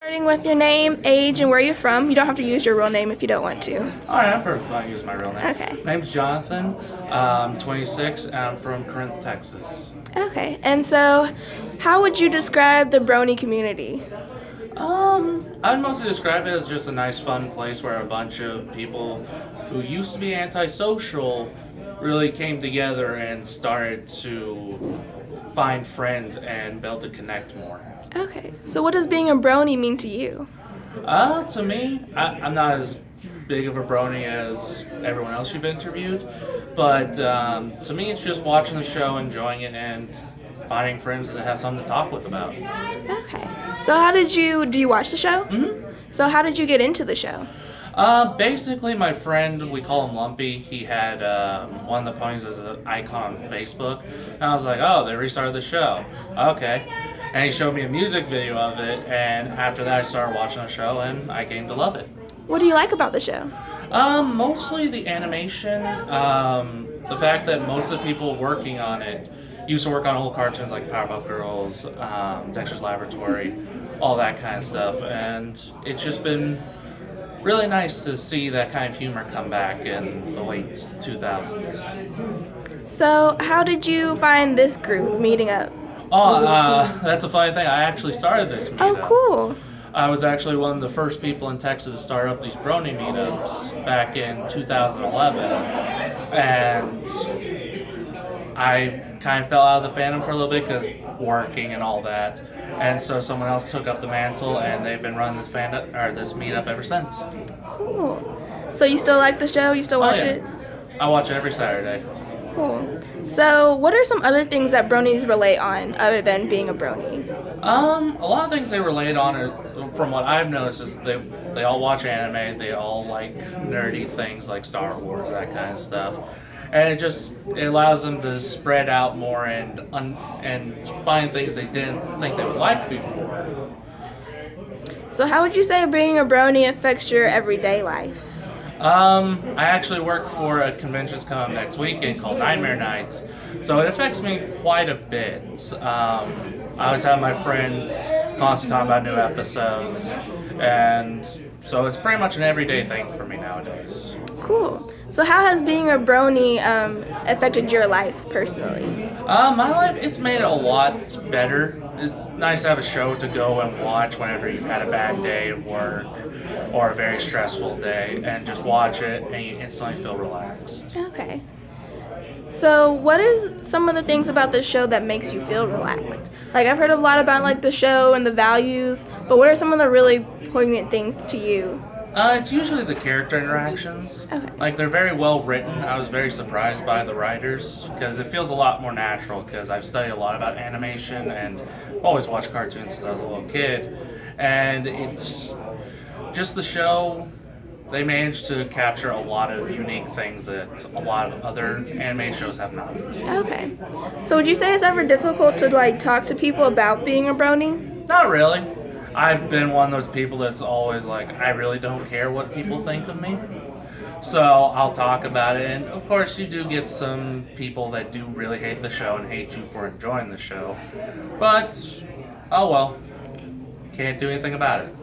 Starting with your name, age, and where you're from. You don't have to use your real name if you don't want to. All right, I'm perfect. I use my real name. Okay. My name's Jonathan. I'm 26 and I'm from Corinth, Texas. Okay. And so, how would you describe the Brony community? I'd mostly describe it as just a nice, fun place where a bunch of people who used to be antisocial really came together and started to find friends and be able to connect more. Okay. So, what does being a Brony mean to you? To me, I'm not as big of a brony as everyone else you've interviewed, but to me, it's just watching the show, enjoying it, and finding friends that have something to talk with about. Okay. So, do you watch the show? Mm-hmm. So, how did you get into the show? Basically, my friend, we call him Lumpy, he had one of the ponies as an icon on Facebook. And I was like, oh, they restarted the show. Okay. And he showed me a music video of it, and after that, I started watching the show, and I came to love it. What do you like about the show? Mostly the animation, the fact that most of the people working on it used to work on old cartoons like Powerpuff Girls, Dexter's Laboratory, all that kind of stuff, and it's just been really nice to see that kind of humor come back in the late 2000s. So, how did you find this group meeting up? Oh, that's a funny thing. I actually started this meetup. Oh, cool. I was actually one of the first people in Texas to start up these Brony meetups back in 2011, and I kind of fell out of the fandom for a little bit because working and all that, and so someone else took up the mantle, and they've been running this meetup ever since. Cool. So, you still like the show? You still watch Oh, yeah. it? I watch it every Saturday. Cool. So, what are some other things that bronies relate on other than being a brony? A lot of things they relate on are, from what I've noticed, is they all watch anime. They all like nerdy things like Star Wars, that kind of stuff, and it allows them to spread out more and find things they didn't think they would like before. So, how would you say being a brony affects your everyday life? I actually work for a convention that's coming up next weekend called Nightmare Nights, so it affects me quite a bit. I always have my friends constantly talking about new episodes, and so it's pretty much an everyday thing for me nowadays. Cool. So, how has being a brony affected your life personally? My life, it's made it a lot better. It's nice to have a show to go and watch whenever you've had a bad day at work or a very stressful day, and just watch it and you instantly feel relaxed. Okay. So, what is some of the things about this show that makes you feel relaxed? Like, I've heard a lot about like the show and the values, but what are some of the really poignant things to you? It's usually the character interactions. Okay. Like, they're very well written. I was very surprised by the writers because it feels a lot more natural because I've studied a lot about animation and always watched cartoons since I was a little kid. And it's just the show, they managed to capture a lot of unique things that a lot of other anime shows have not. Okay. So, would you say it's ever difficult to like talk to people about being a brony? Not really. I've been one of those people that's always like, I really don't care what people think of me. So I'll talk about it. And of course, you do get some people that do really hate the show and hate you for enjoying the show. But, oh well. Can't do anything about it.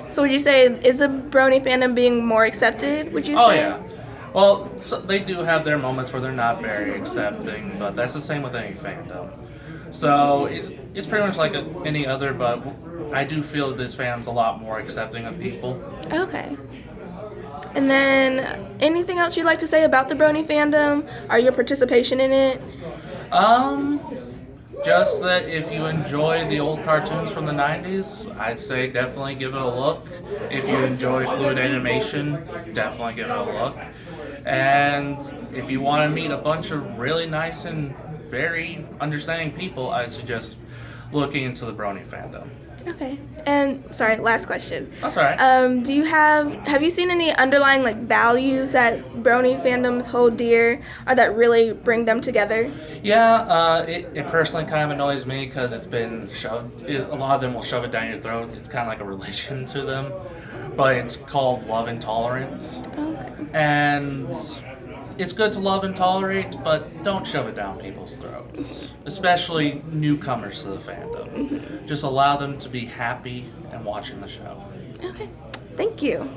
So, would you say is the brony fandom being more accepted? Would you Oh, say? yeah. Well, so they do have their moments where they're not very accepting, but that's the same with any fandom. So it's pretty much like any other, but I do feel that this fandom's a lot more accepting of people. Okay. And then, anything else you'd like to say about the brony fandom or your participation in it? Just that if you enjoy the old cartoons from the 90s, I'd say definitely give it a look. If you enjoy fluid animation, definitely give it a look. And if you want to meet a bunch of really nice and very understanding people, I suggest looking into the Brony fandom. Okay. And sorry, last question. That's all right. Have you seen any underlying like values that brony fandoms hold dear or that really bring them together? Yeah, it personally kind of annoys me because it's been shoved. A lot of them will shove it down your throat. It's kind of like a religion to them, but it's called love and tolerance. Okay. And it's good to love and tolerate, but don't shove it down people's throats, especially newcomers to the fandom. Just allow them to be happy and watching the show. Okay. Thank you.